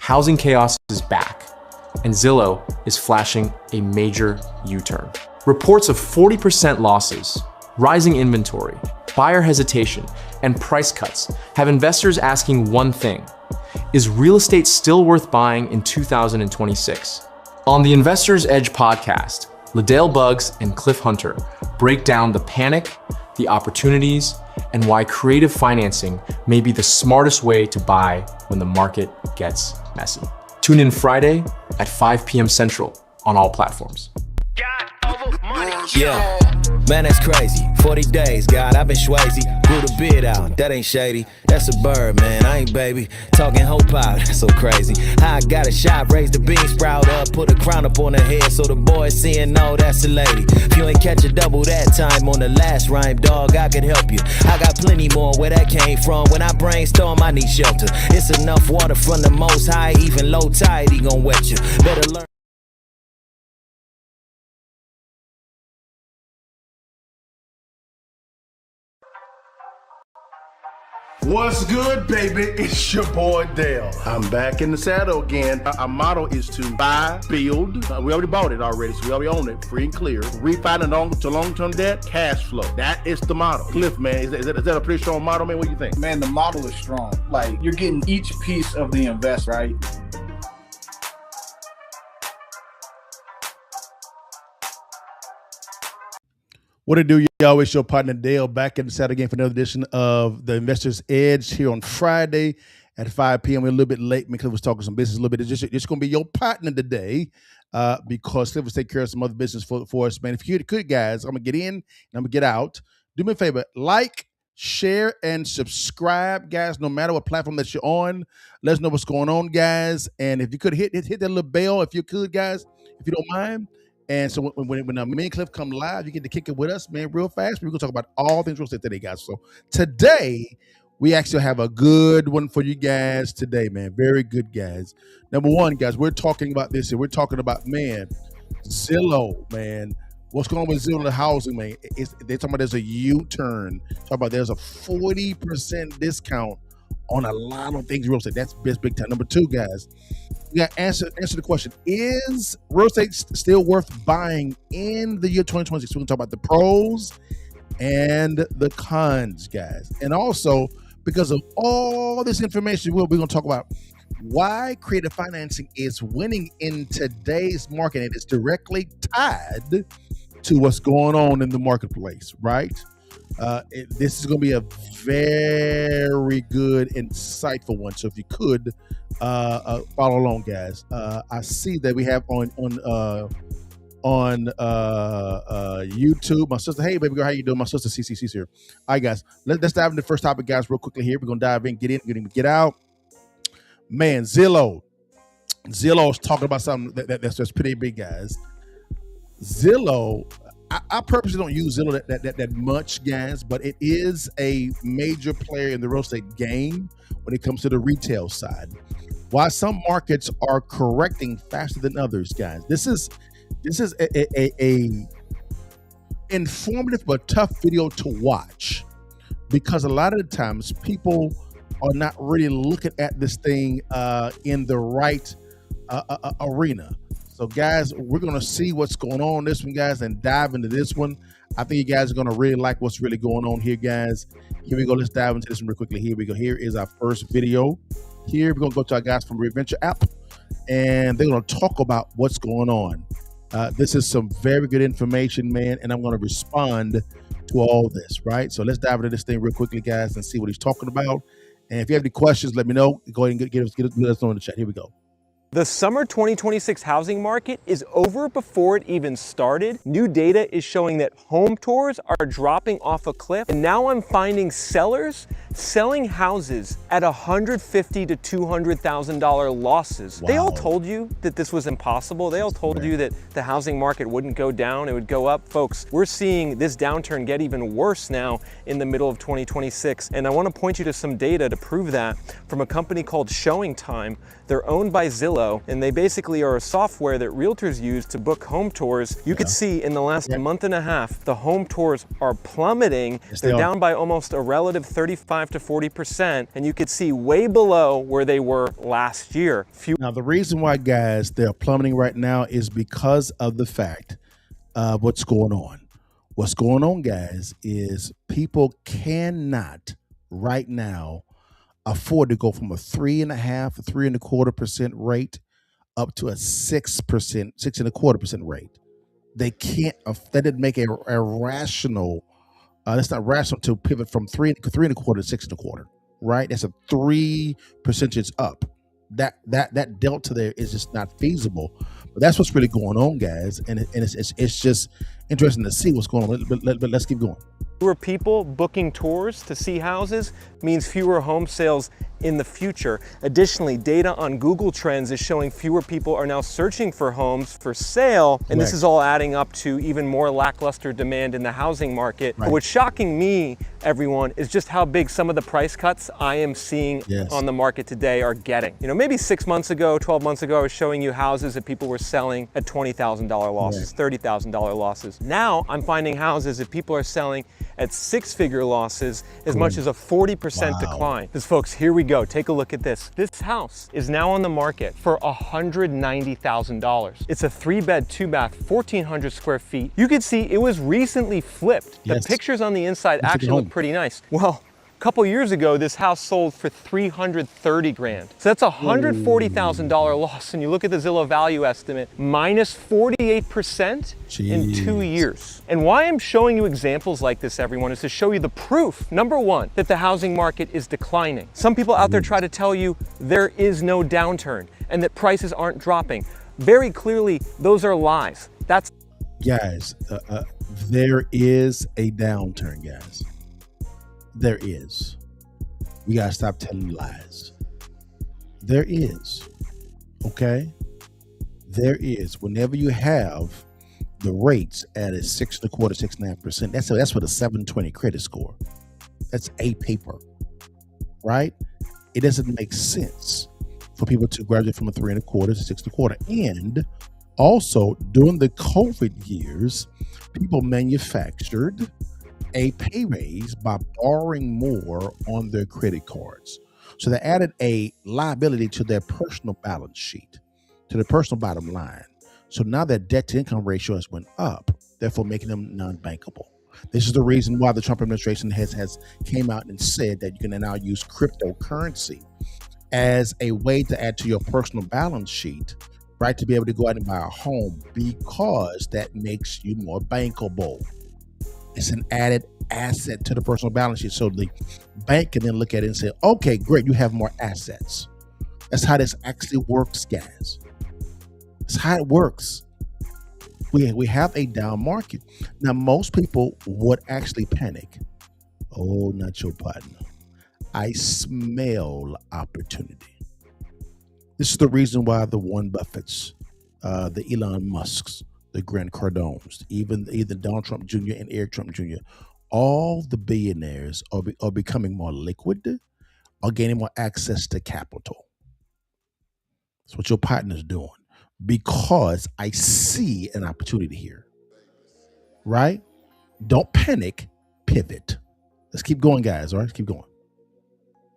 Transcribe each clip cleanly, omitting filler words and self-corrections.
Housing chaos is back, and Zillow is flashing a major U-turn. Reports of 40% losses, rising inventory, buyer hesitation, and price cuts have investors asking one thing: is real estate still worth buying in 2026? On the Investor's Edge podcast, Liddell Buggs and Cliff Hunter break down the panic, the opportunities, and why creative financing may be the smartest way to buy when the market gets messy. Tune in Friday at 5 p.m. Central on all platforms. Yeah, man, that's crazy. 40 days, God, I've been Swayze. Grew the beard out, that ain't shady. That's a bird, man, I ain't baby. Talking hope out, that's so crazy. How I got a shot, raise the bean sprout up, put a crown up on her head so the boys seeing, no, that's a lady. If you ain't catch a double that time on the last rhyme, dog, I could help you. I got plenty more where that came from. When I brainstorm, I need shelter. It's enough water from the most high, even low tide, he gon' wet you. Better learn. What's good, baby? It's your boy Dale. I'm back in the saddle again. Our motto is to buy, build. We already bought it already, so we already own it, free and clear. Refinance to long-term debt, cash flow. That is the motto. Cliff, man, is that a pretty strong motto, man? What do you think? Man, the model is strong. Like, you're getting each piece of the invest, right? What it do, y'all? It's your partner Dale back in the saddle again for another edition of the Investor's Edge here on Friday at 5 p.m. We're a little bit late because we was talking some business a little bit. It's just going to be your partner today because Cliff was taking care of some other business for us, man. If you could, guys, I'm going to get in and I'm going to get out. Do me a favor, like, share, and subscribe, guys, no matter what platform that you're on. Let us know what's going on, guys. And if you could hit that little bell, if you could, guys, if you don't mind. And so when me and Cliff come live, you get to kick it with us, man, real fast. We're going to talk about all things real estate today, guys. So today, we actually have a good one for you guys today, man. Very good, guys. Number one, guys, we're talking about this here. We're talking about, man, Zillow, man. What's going on with Zillow housing, man? They're talking about there's a U-turn. Talking about there's a 40% discount on a lot of things real estate. That's big time. Number two, guys, we got to answer the question: is real estate still worth buying in the year 2026? We're going to talk about the pros and the cons, guys. And also, because of all this information, we're going to talk about why creative financing is winning in today's market. And it's directly tied to what's going on in the marketplace, right? This is going to be a very good, insightful one. So if you could follow along, guys. I see that we have on YouTube. My sister, hey baby girl, how you doing? My sister CCC's here. All right, guys, let's dive into the first topic, guys, real quickly here. We're gonna dive in, get out. Man, Zillow is talking about something that's just pretty big, guys. Zillow. I purposely don't use Zillow that much, guys, but it is a major player in the real estate game when it comes to the retail side. Why some markets are correcting faster than others, guys. This is a informative but tough video to watch because a lot of the times people are not really looking at this thing in the right arena. So, guys, we're going to see what's going on in this one, guys, and dive into this one. I think you guys are going to really like what's really going on here, guys. Here we go. Let's dive into this one real quickly. Here we go. Here is our first video. Here, we're going to go to our guys from Reventure app, and they're going to talk about what's going on. This is some very good information, man, and I'm going to respond to all this, right? So let's dive into this thing real quickly, guys, and see what he's talking about. And if you have any questions, let me know. Go ahead and get us know in the chat. Here we go. The summer 2026 housing market is over before it even started. New data is showing that home tours are dropping off a cliff. And now I'm finding sellers selling houses at $150,000 to $200,000 losses. Wow. They all told you that this was impossible. They all told you that the housing market wouldn't go down, it would go up. Folks, we're seeing this downturn get even worse now in the middle of 2026. And I want to point you to some data to prove that from a company called Showing Time. They're owned by Zillow. Zillow, and they basically are a software that realtors use to book home tours. You could see in the last month and a half, the home tours are plummeting. Yes, They're they are. down by almost a relative 35 to 40%, and you could see way below where they were last year. Now, the reason why, guys, they're plummeting right now is because of the fact of what's going on. What's going on, guys, is people cannot right now afford to go from a 3.5% to 3.25% rate up to a 6%, 6.25% rate. They can't. That didn't make a rational. That's not rational to pivot from 3.25% to 6.25%. Right? That's a 3% up. That delta there is just not feasible. But that's what's really going on, guys, and it's just interesting to see what's going on. But let's keep going. Fewer people booking tours to see houses means fewer home sales in the future. Additionally, data on Google Trends is showing fewer people are now searching for homes for sale, and this is all adding up to even more lackluster demand in the housing market. But what's shocking me, everyone, is just how big some of the price cuts I am seeing on the market today are getting. You know, maybe 6 months ago, 12 months ago, I was showing you houses that people were selling at $20,000 losses, $30,000 losses. Now I'm finding houses that people are selling at six-figure losses, as much as a 40% decline. Because folks, here we go, take a look at this. This house is now on the market for $190,000. It's a 3-bed, 2-bath, 1,400 square feet. You can see it was recently flipped. The pictures on the inside actually look pretty nice. Well, a couple years ago, this house sold for $330 grand. So that's a $140,000 loss. And you look at the Zillow value estimate, minus 48% in 2 years. And why I'm showing you examples like this, everyone, is to show you the proof, number one, that the housing market is declining. Some people out there try to tell you there is no downturn and that prices aren't dropping. Very clearly, those are lies. That's Guys, there is a downturn, guys. There is. We gotta stop telling lies. There is. Okay? There is. Whenever you have the rates at a 6.25%, 6.5%, that's with a 720 credit score. That's a paper. Right? It doesn't make sense for people to graduate from a 3.25% to 6.25%. And also during the COVID years, people manufactured a pay raise by borrowing more on their credit cards. So they added a liability to their personal balance sheet, to their personal bottom line. So now their debt to income ratio has went up, therefore making them non-bankable. This is the reason why the Trump administration has came out and said that you can now use cryptocurrency as a way to add to your personal balance sheet, right, to be able to go out and buy a home, because that makes you more bankable. It's an added asset to the personal balance sheet. So the bank can then look at it and say, okay, great, you have more assets. That's how this actually works, guys. That's how it works. We have a down market. Now, most people would actually panic. Oh, not your partner. I smell opportunity. This is the reason why the Warren Buffetts, the Elon Musks, the Grant Cardones, even Donald Trump Jr. and Eric Trump Jr., all the billionaires are becoming more liquid, are gaining more access to capital. That's what your partner's doing, because I see an opportunity here, right? Don't panic, pivot. Let's keep going, guys. All right, let's keep going.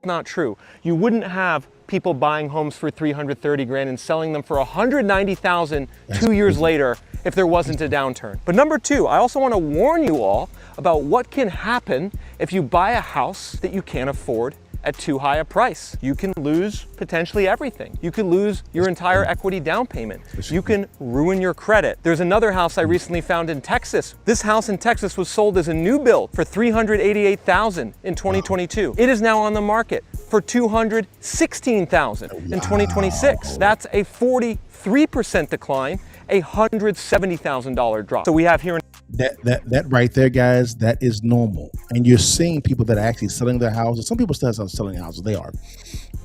not true. You wouldn't have people buying homes for 330 grand and selling them for 190,000 2 years later if there wasn't a downturn. But number two, I also want to warn you all about what can happen if you buy a house that you can't afford at too high a price. You can lose potentially everything. You could lose your entire equity down payment. You can ruin your credit. There's another house I recently found in Texas. This house in Texas was sold as a new build for $388,000 in 2022. It is now on the market for $216,000 in 2026. That's a 43% decline, a $170,000 drop. So we have here that right there, guys, that is normal. And you're seeing people that are actually selling their houses. Some people still are selling houses, they are,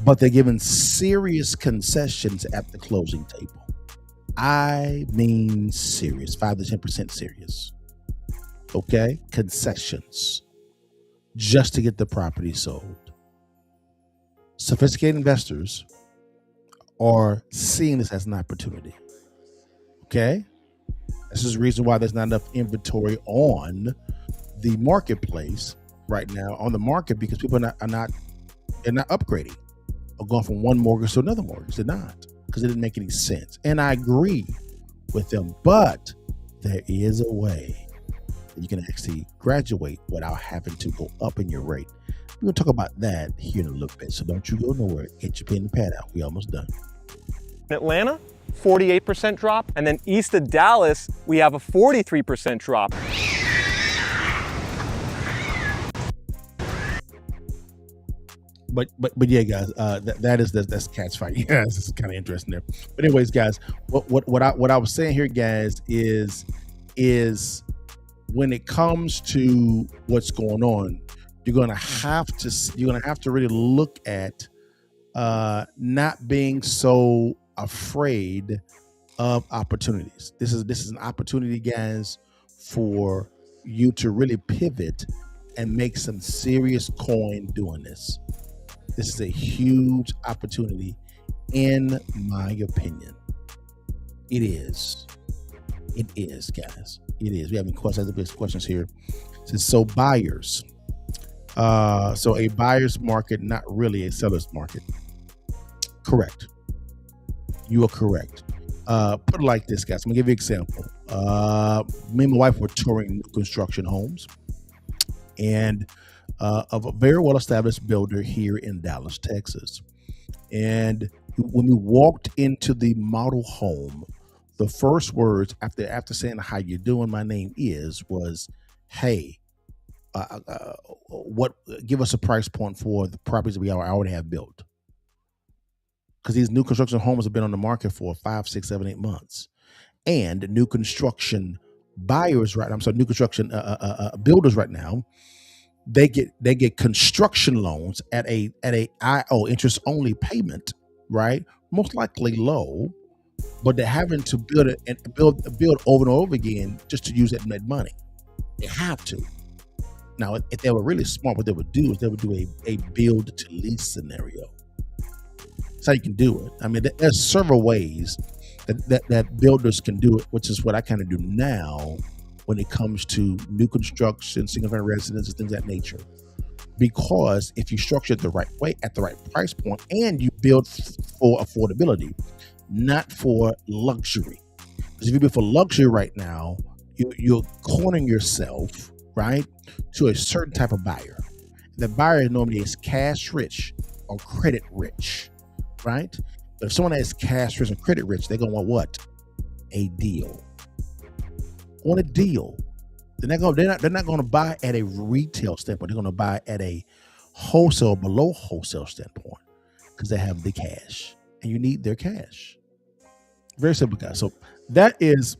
but they're giving serious concessions at the closing table. I mean serious, 5 to 10% serious. Okay, concessions just to get the property sold. Sophisticated investors are seeing this as an opportunity. Okay? This is the reason why there's not enough inventory on the marketplace right now, on the market, because people are not upgrading or going from one mortgage to another mortgage. They're not, because it didn't make any sense. And I agree with them, but there is a way that you can actually graduate without having to go up in your rate. We're going to talk about that here in a little bit, so don't you go nowhere. Get your pen and pad out. We almost done. In Atlanta, 48% drop. And then east of Dallas, we have a 43% drop. But yeah, guys, that's cat's fight. Yeah, this is kind of interesting there. But anyways, guys, what I was saying here, guys, is when it comes to what's going on, you're gonna have to really look at not being so afraid of opportunities. This is an opportunity, guys, for you to really pivot and make some serious coin doing this. This is a huge opportunity, in my opinion. It is, guys. It is. We have questions here. It says, so buyers. So a buyer's market, not really a seller's market. Correct. You are correct. Put it like this, guys. I'm gonna give you an example. Me and my wife were touring new construction homes, and of a very well-established builder here in Dallas, Texas. And when we walked into the model home, the first words after saying how you doing, my name was, hey, give us a price point for the properties that we already have built. Because these new construction homes have been on the market for 5, 6, 7, 8 months. And new construction builders right now, they get construction loans at a interest only payment, right? Most likely low, but they're having to build over and over again just to use that money. They have to. Now, if they were really smart, what they would do is they would do a build to lease scenario. That's how you can do it. I mean, there's several ways that builders can do it, which is what I kind of do now when it comes to new construction, single-family residences, things of that nature. Because if you structure it the right way, at the right price point, and you build for affordability, not for luxury. Because if you build for luxury right now, you're cornering yourself, right, to a certain type of buyer. The buyer normally is cash rich or credit rich, right? But if someone is cash rich or credit rich, they're going to want what? A deal. On a deal. They're not going to buy at a retail standpoint. They're going to buy at a wholesale, below wholesale standpoint, because they have the cash and you need their cash. Very simple, guys. So that is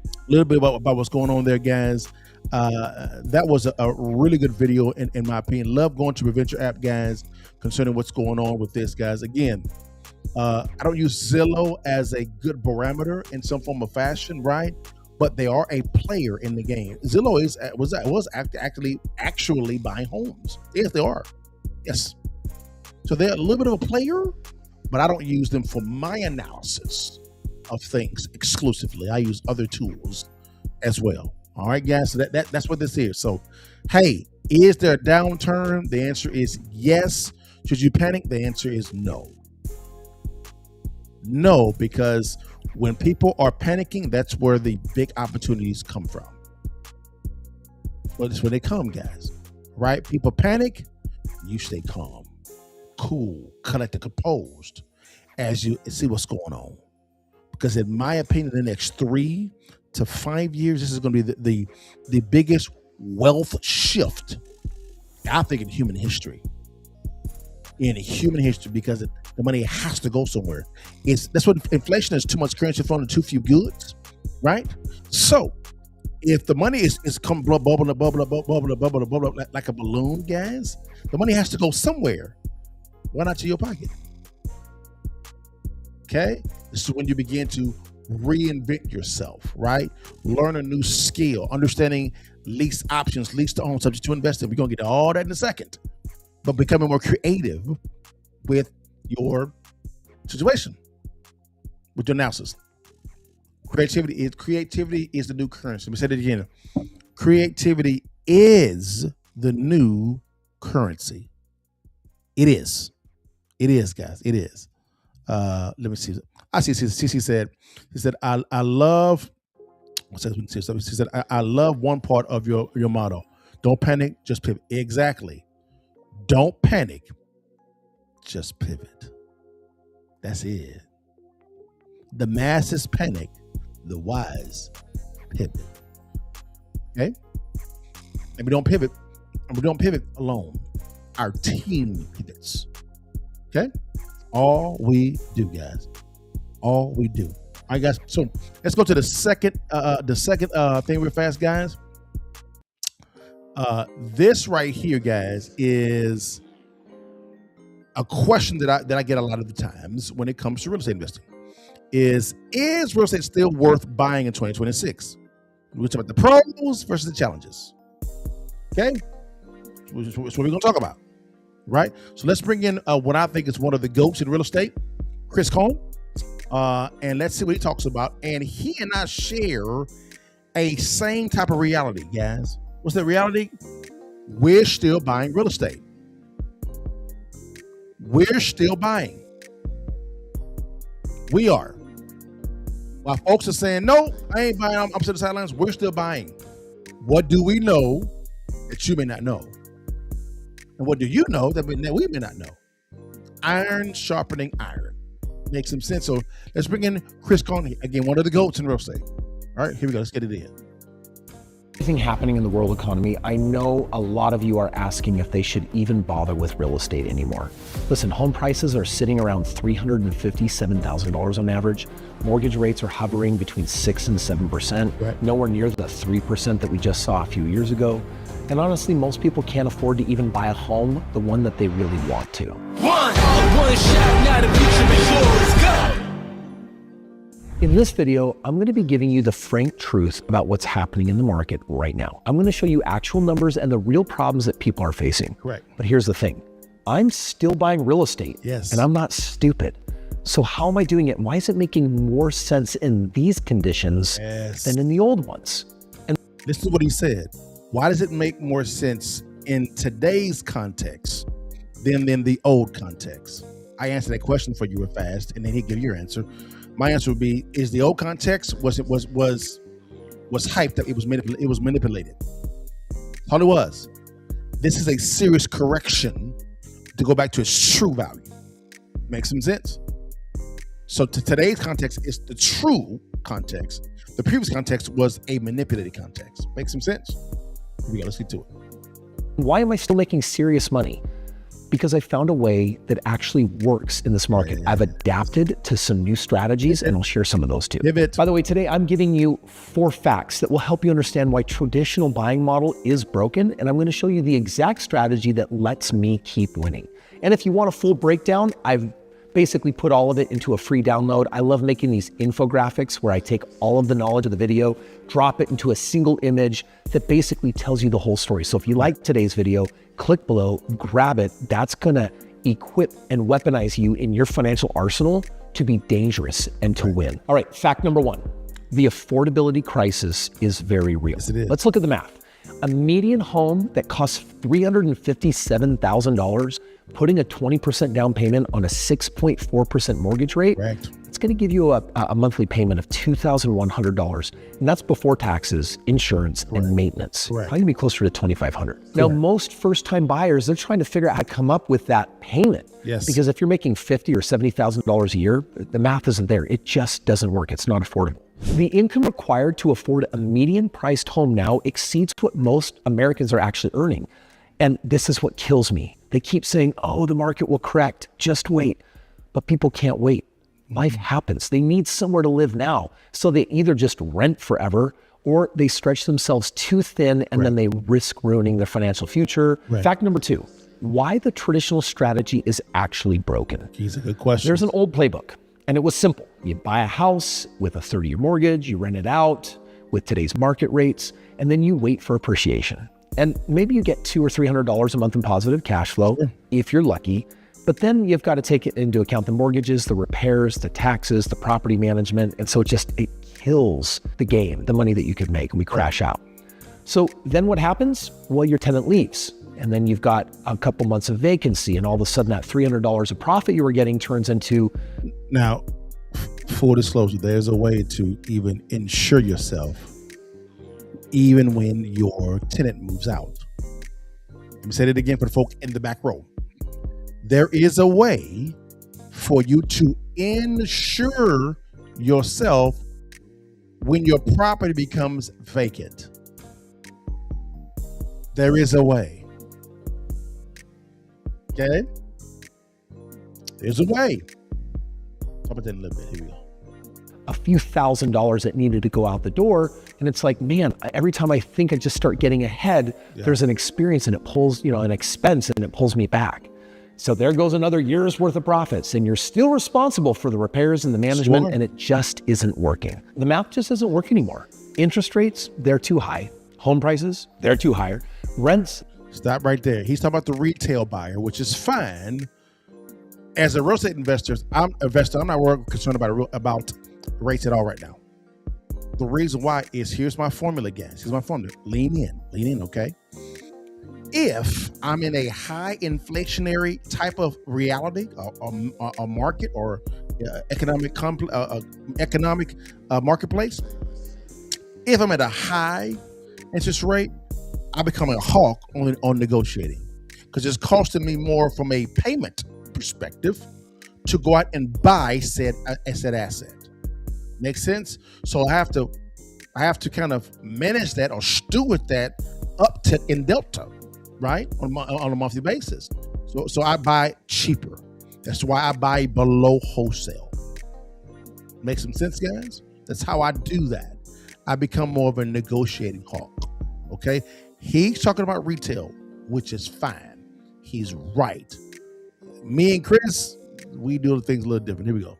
a little bit about what's going on there, guys. That was a really good video in my opinion. Love going to Prevent Your App, guys, concerning what's going on with this, guys. Again, I don't use Zillow as a good barometer in some form of fashion, right? But they are a player in the game. Zillow was actually buying homes. Yes, they are. Yes. So they're a little bit of a player, but I don't use them for my analysis of things exclusively. I use other tools as well. All right, guys. So that's what this is. So, hey, is there a downturn? The answer is yes. Should you panic? The answer is no. No, because when people are panicking, that's where the big opportunities come from. Well, that's where they come, guys. Right? People panic, you stay calm, cool, collected, composed as you see what's going on. Because in my opinion, the next 3 to 5 years, this is going to be the biggest wealth shift, I think, in human history. Because the money has to go somewhere. That's what inflation is: too much currency flowing to too few goods, right? So if the money is come bubbling like a balloon, guys, the money has to go somewhere. Why not to your pocket? Okay, this is when you begin to reinvent yourself, right? Learn a new skill, understanding lease options, lease to own, subject to invest in. We're gonna get to all that in a second. But becoming more creative with your situation with your analysis. Creativity is the new currency. Let me say that again. Creativity is the new currency. It is. It is, guys. It is. Let me see. I see. CC said. He said, "I love." She said, "I love one part of your motto. Don't panic, just pivot." Exactly. Don't panic, just pivot. That's it. The masses panic, the wise pivot. Okay? And we don't pivot, alone. Our team pivots. Okay? All we do, guys. All we do. All right, guys. So let's go to the second thing real fast, guys. This right here, guys, is a question that I get a lot of the times when it comes to real estate investing. Is real estate still worth buying in 2026? We're talking about the pros versus the challenges. Okay? That's what we're going to talk about. Right? So let's bring in what I think is one of the GOATs in real estate, Chris Cohn. And let's see what he talks about. And he and I share a same type of reality, guys. What's that reality? We're still buying real estate. We're still buying. We are. While folks are saying, no, I ain't buying, I'm sitting on the sidelines, we're still buying. What do we know that you may not know? And what do you know that we may not know? Iron sharpening iron. Makes some sense. So let's bring in Chris Cohn, again, one of the GOATs in real estate. All right, here we go. Let's get it in. Everything happening in the world economy, I know a lot of you are asking if they should even bother with real estate anymore. Listen, home prices are sitting around $357,000 on average. Mortgage rates are hovering between 6 and 7%, right. Nowhere near the 3% that we just saw a few years ago. And honestly, most people can't afford to even buy a home, the one that they really want to. One shot, now the future is yours. Go! In this video, I'm going to be giving you the frank truth about what's happening in the market right now. I'm going to show you actual numbers and the real problems that people are facing. Correct. But here's the thing. I'm still buying real estate. Yes. And I'm not stupid. So how am I doing it? Why is it making more sense in these conditions than in the old ones? And listen to what he said. Why does it make more sense in today's context than in the old context? I answered that question for you real fast, and then he'd give your answer. My answer would be: is the old context was hyped up? It was manipulated. That's all it was. This is a serious correction to go back to its true value. Makes some sense. So to today's context is the true context. The previous context was a manipulated context. Makes some sense. Here we go. Let's get to it. why am I still making serious money? Because I found a way that actually works in this market. I've adapted to some new strategies, and I'll share some of those too. By the way, today I'm giving you 4 facts that will help you understand why traditional buying model is broken, and I'm going to show you the exact strategy that lets me keep winning. And if you want a full breakdown, I've basically put all of it into a free download. I love making these infographics where I take all of the knowledge of the video, drop it into a single image that basically tells you the whole story. So if you like today's video, click below, grab it. That's gonna equip and weaponize you in your financial arsenal to be dangerous and to win. All right, fact number 1, the affordability crisis is very real. Yes, it is. Let's look at the math. A median home that costs $357,000, putting a 20% down payment on a 6.4% mortgage rate, Correct. it's gonna give you a monthly payment of $2,100. And that's before taxes, insurance, and maintenance. Correct. Probably gonna be closer to $2,500. Now, most first-time buyers, they're trying to figure out how to come up with that payment. Yes. Because if you're making $50,000 or $70,000 a year, the math isn't there. It just doesn't work. It's not affordable. The income required to afford a median-priced home now exceeds what most Americans are actually earning. And this is what kills me. They keep saying, oh, the market will correct, just wait. But people can't wait. Life happens. They need somewhere to live now. So they either just rent forever or they stretch themselves too thin and then they risk ruining their financial future. Fact number 2, why the traditional strategy is actually broken. He's a good question. There's an old playbook and it was simple. You buy a house with a 30-year mortgage, you rent it out with today's market rates, and then you wait for appreciation. And maybe you get $200 or $300 a month in positive cash flow if you're lucky, But then you've got to take into account the mortgages, the repairs, the taxes, the property management. And so it kills the game, the money that you could make, and we crash out. So then what happens? Well, your tenant leaves. And then you've got a couple months of vacancy, and all of a sudden that $300 of profit you were getting turns into... Now, full disclosure, there's a way to even insure yourself even when your tenant moves out. Let me say it again for the folk in the back row. There is a way for you to insure yourself when your property becomes vacant. There is a way. Okay? There's a way. Talk about that in a little bit. Here we go. A few $1,000s that needed to go out the door. And it's like, man, every time I think I just start getting ahead, there's an experience and it pulls, an expense, and it pulls me back. So there goes another year's worth of profits, and you're still responsible for the repairs and the management, and it just isn't working. The math just doesn't work anymore. Interest rates, they're too high. Home prices, they're too high. Rents. Stop right there. He's talking about the retail buyer, which is fine. As a real estate investor, I'm not concerned about rates at all right now. The reason why is, here's my formula, guys. Here's my formula. Lean in, okay? If I'm in a high inflationary type of reality, a market or economic marketplace, if I'm at a high interest rate, I become a hawk on negotiating, because it's costing me more from a payment perspective to go out and buy said asset. Make sense? So I have to kind of manage that or steward that up to in delta, right, on a monthly basis. So I buy cheaper. That's why I buy below wholesale. Make some sense, guys? That's how I do that. I become more of a negotiating hawk. Okay? He's talking about retail, which is fine. He's right. Me and Chris, we do things a little different. Here we go.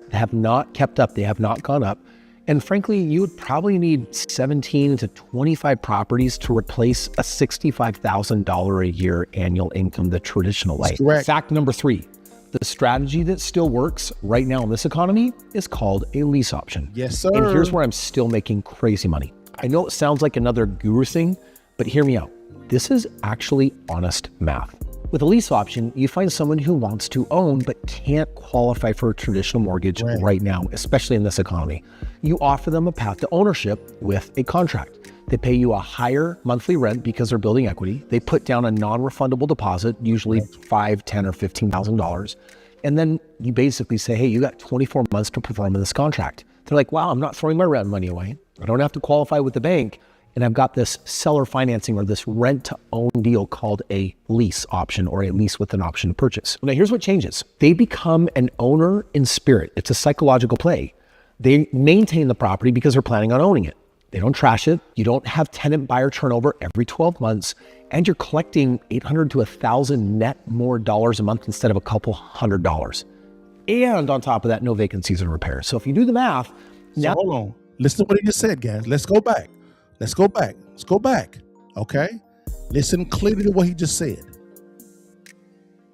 They have not kept up. They have not gone up. And frankly, you would probably need 17 to 25 properties to replace a $65,000 a year annual income the traditional way. Correct. Fact number 3, the strategy that still works right now in this economy is called a lease option. Yes, sir. And here's where I'm still making crazy money. I know it sounds like another guru thing, but hear me out. This is actually honest math. With a lease option, you find someone who wants to own but can't qualify for a traditional mortgage right now, especially in this economy. You offer them a path to ownership with a contract. They pay you a higher monthly rent because they're building equity. They put down a non-refundable deposit, usually $5,000, $10,000, or $15,000. And then you basically say, hey, you got 24 months to perform in this contract. They're like, wow, I'm not throwing my rent money away. I don't have to qualify with the bank. And I've got this seller financing or this rent to own deal called a lease option, or a lease with an option to purchase. Now, here's what changes. They become an owner in spirit. It's a psychological play. They maintain the property because they're planning on owning it. They don't trash it. You don't have tenant buyer turnover every 12 months. And you're collecting $800 to $1,000 net more dollars a month instead of a couple $100. And on top of that, no vacancies and repairs. So if you do the math, now hold on. Listen to what he just said, guys. Let's go back. Okay? Listen clearly to what he just said.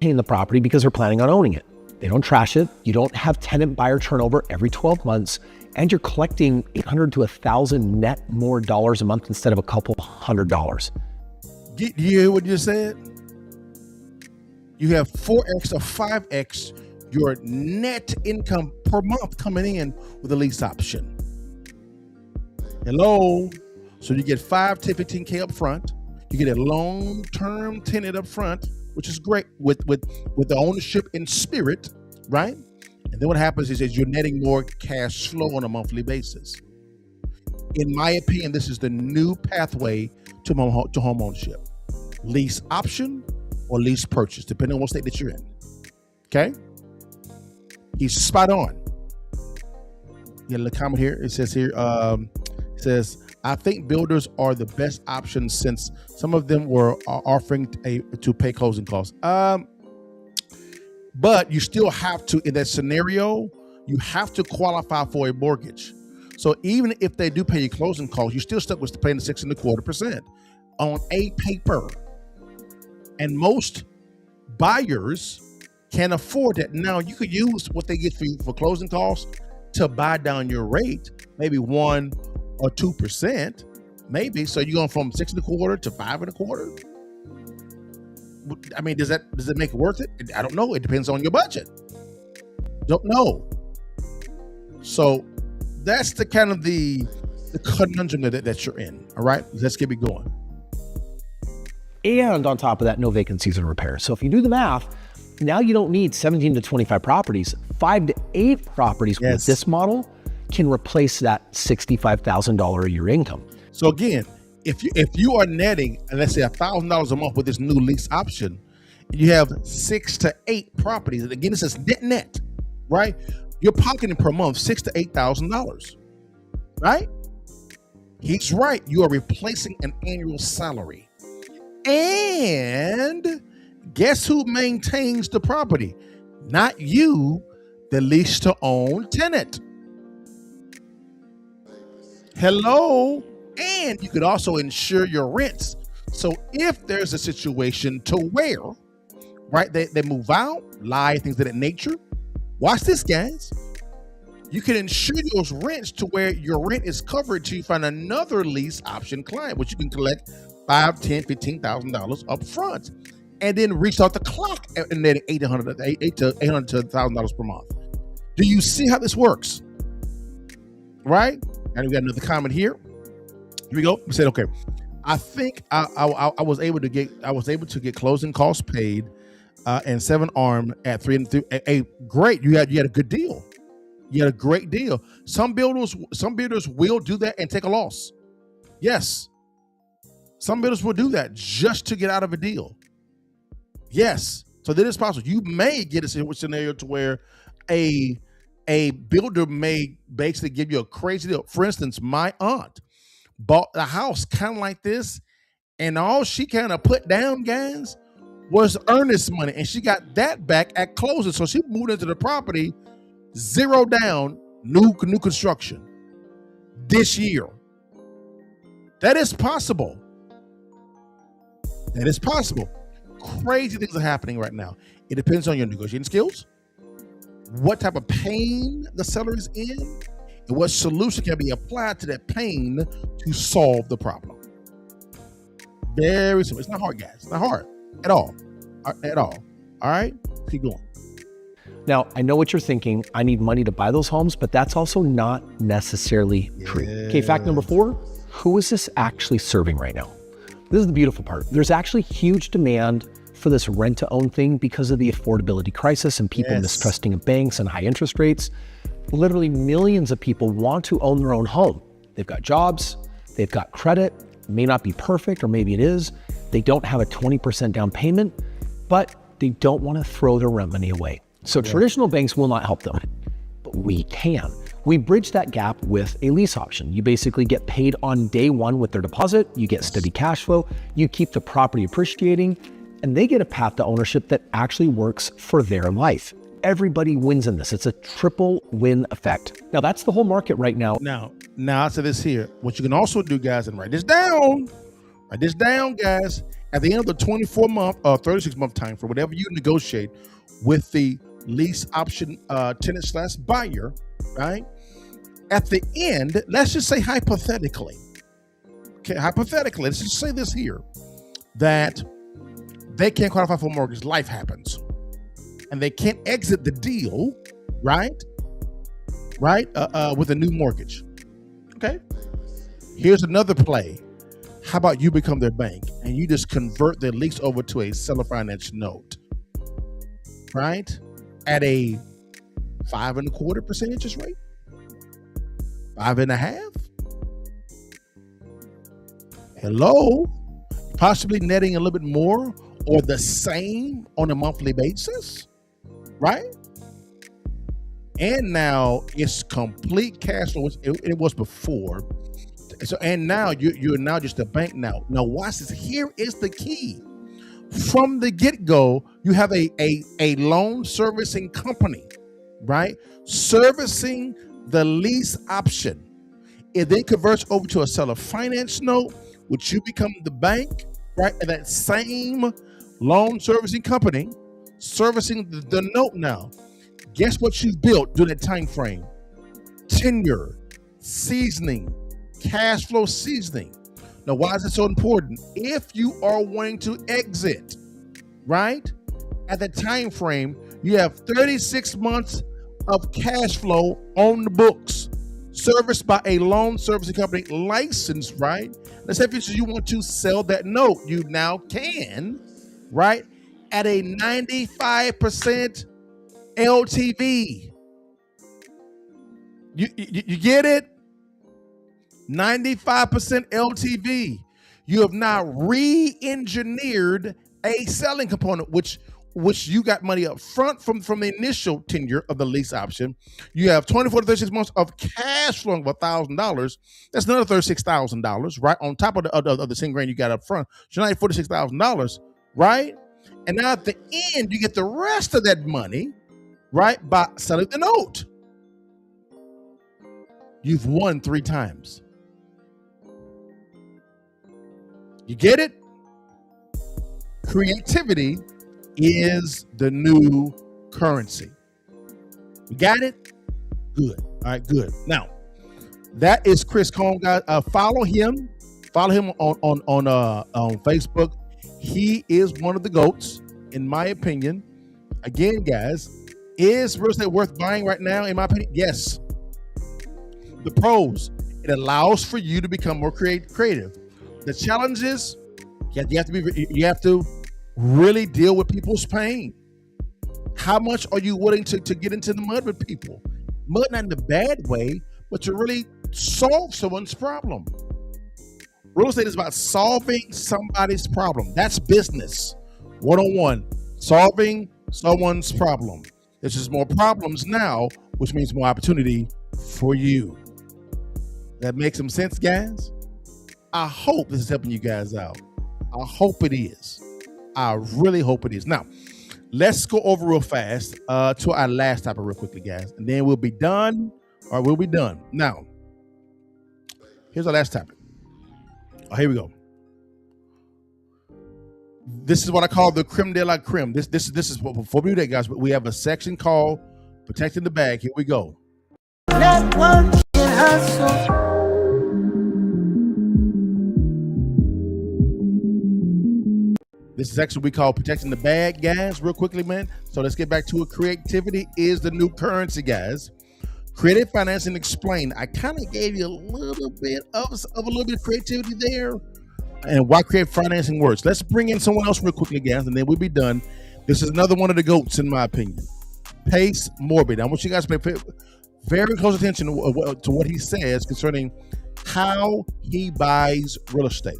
Maintain the property because they're planning on owning it. They don't trash it. You don't have tenant buyer turnover every 12 months. And you're collecting $800 to $1,000 net more dollars a month instead of a couple $100. Do you hear what you said? You have 4x or 5x your net income per month coming in with a lease option. Hello? So you get 5, 10, 15K up front. You get a long-term tenant up front, which is great with the ownership in spirit, right? And then what happens is you're netting more cash flow on a monthly basis. In my opinion, this is the new pathway to home ownership. Lease option or lease purchase, depending on what state that you're in. Okay? He's spot on. You got a comment here. It says here, I think builders are the best option since some of them were offering to pay closing costs. But you still have to, in that scenario, you have to qualify for a mortgage. So even if they do pay you closing costs, you're still stuck with paying the 6.25% on a paper. And most buyers can't afford that. Now you could use what they get for you for closing costs to buy down your rate, maybe 1 or 2%, maybe. So you're going from 6.25 to 5.25. I mean, does it make it worth it? I don't know. It depends on your budget. Don't know. So that's the kind of the conundrum that you're in. All right, let's get it going. And on top of that, no vacancies and repairs. So if you do the math, now you don't need 17 to 25 properties. 5 to 8 properties with this model can replace that $65,000 a year income. So again, if you are netting, let's say $1,000 a month with this new lease option, you have 6 to 8 properties. And again, this is net, right? You're pocketing per month $6,000 to $8,000, right? He's right. You are replacing an annual salary. And guess who maintains the property? Not you, the lease to own tenant. Hello. And you could also insure your rents. So if there's a situation to where, right, they move out, lie, things of that nature. Watch this, guys. You can insure those rents to where your rent is covered till you find another lease option client, which you can collect $5,000, $10,000, $15,000 up front, and then restart the clock and then $800 to $1,000 per month. Do you see how this works? Right? And we got another comment here. Here we go. We said, okay, I think I was able to get closing costs paid and 7 arm at 3 and 3. Great. You had a good deal. You had a great deal. Some builders will do that and take a loss. Yes. Some builders will do that just to get out of a deal. Yes. So that is possible. You may get a scenario to where a builder may basically give you a crazy deal. For instance, my aunt bought a house kind of like this, and all she kind of put down, guys, was earnest money, and she got that back at closing. So she moved into the property, 0 down, new construction this year. That is possible. That is possible. Crazy things are happening right now. It depends on your negotiating skills, what type of pain the seller is in, and what solution can be applied to that pain to solve the problem. Very simple. It's not hard, guys. It's not hard at all. At all. All right? Keep going. Now, I know what you're thinking. I need money to buy those homes, but that's also not necessarily true. Okay, fact number 4, who is this actually serving right now? This is the beautiful part. There's actually huge demand for this rent-to-own thing because of the affordability crisis and people mistrusting of banks and high interest rates. Literally millions of people want to own their own home. They've got jobs, they've got credit, it may not be perfect, or maybe it is. They don't have a 20% down payment, but they don't want to throw their rent money away. So traditional banks will not help them, but we can. We bridge that gap with a lease option. You basically get paid on day one with their deposit, you get steady cash flow, you keep the property appreciating, and they get a path to ownership that actually works for their life. Everybody wins in this. It's a triple win effect. Now that's the whole market right now. Now I say this here. What you can also do, guys, and write this down, guys. At the end of the 24-month or 36-month time for whatever you negotiate with the lease option tenant/buyer, right? At the end, let's just say hypothetically, let's just say this here, that they can't qualify for a mortgage, life happens, and they can't exit the deal, right, with a new mortgage. Okay, here's another play. How about you become their bank and you just convert their lease over to a seller finance note, right, at a 5.25% interest rate, 5.5%. Hello, possibly netting a little bit more or the same on a monthly basis, right? And now it's complete cash flow. It was before. So, and now you're now just a bank now. Now watch this. Here is the key. From the get-go, you have a loan servicing company, right? Servicing the lease option. It then converts over to a seller finance note, which you become the bank, right? And that same loan servicing company servicing the note now. Guess what you built during that time frame? Tenure, seasoning, cash flow seasoning. Now, why is it so important? If you are wanting to exit, right, at the time frame, you have 36 months of cash flow on the books, serviced by a loan servicing company licensed, right? Let's say if you want to sell that note, you now can, right, at a 95% LTV. You get it? 95% LTV. You have now re-engineered a selling component, which you got money up front from the initial tenure of the lease option. You have 24 to 36 months of cash flow of $1,000. That's another $36,000, right? On top of the $10,000 you got up front. So now you have $46,000, right? And now at the end, you get the rest of that money, right, by selling the note. You've won 3 times. You get it? Creativity is the new currency. You got it? Good. All right, good. Now, that is Chris Cohn, guys. Follow him. Follow him on Facebook. He is one of the GOATs, in my opinion. Again, guys, is real estate worth buying right now? In my opinion, yes. The pros: it allows for you to become more creative. The challenges: you have to really deal with people's pain. How much are you willing to get into the mud with people? Mud not in a bad way, but to really solve someone's problem. Real estate is about solving somebody's problem. That's business. One-on-one, solving someone's problem. There's just more problems now, which means more opportunity for you. That makes some sense, guys? I hope this is helping you guys out. I hope it is. I really hope it is. Now, let's go over real fast to our last topic real quickly, guys. And then we'll be done, or we'll be done. Now, here's our last topic. Oh, here we go. This is what I call the creme de la creme. This is before we do that, guys. But we have a section called Protecting the Bag. Here we go. This is actually what we call Protecting the Bag, guys, real quickly, man. So let's get back to it. Creativity is the new currency, guys. Creative financing explained. I kind of gave you a little bit of creativity there and why creative financing works. Let's bring in someone else real quickly, guys, and then we'll be done. This is another one of the GOATs, in my opinion. Pace Morby. I want you guys to pay very close attention to what he says concerning how he buys real estate,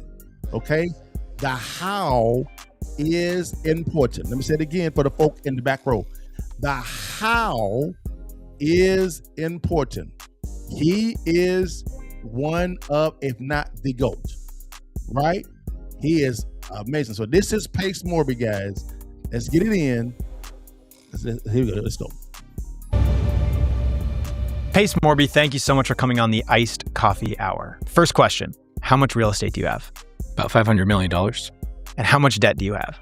okay? The how is important. Let me say it again for the folk in the back row. The how is important. He is one of, if not the GOAT, right? He is amazing. So this is Pace Morby, guys. Let's get it in. Here we go. Let's go. Pace Morby, thank you so much for coming on the Iced Coffee Hour. First question, how much real estate do you have? About $500 million. And how much debt do you have?